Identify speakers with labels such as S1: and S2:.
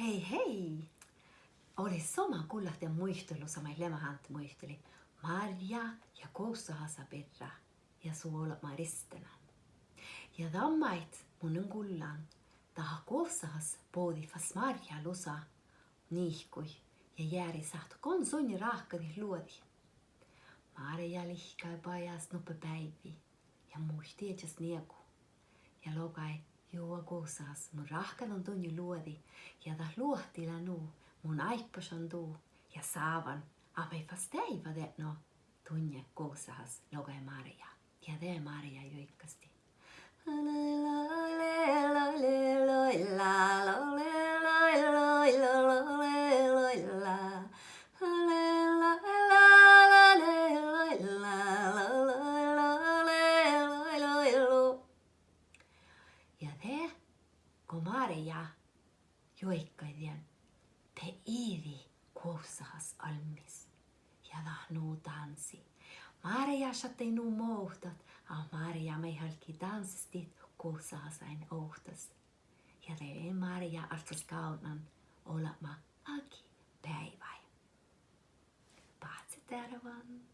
S1: Hei hei! Oli sama kullahti muistelu samai lemahant muisteli. Marja ja koussahasa perra ja suola maristena. Ja dammait mun kullan taha koussahas poodi fas Marja lusa niihkui ja jääri sahtu konsunni rahkadi luodi. Marja lihkai pajas nuppe päivi ja muisti etjas nieku. Ja lokai juo koussahas mun rahkan on tunni luodi ja tah luohtila nuu mun aippas on tuu ja saavan amei fast täivade no tunne koussahas lokai Marja. Ja tee Marja joikkasti. Ja te, kun Marja joikkaiden, te iiri koussahas almis ja tahnuu tanssi. Marja sattei nuu mohtat, Marja mei halki tanssistit koussahasain ohtas. Ja te Marja astas kaunan olema aki päiväin. Paatsi tervan.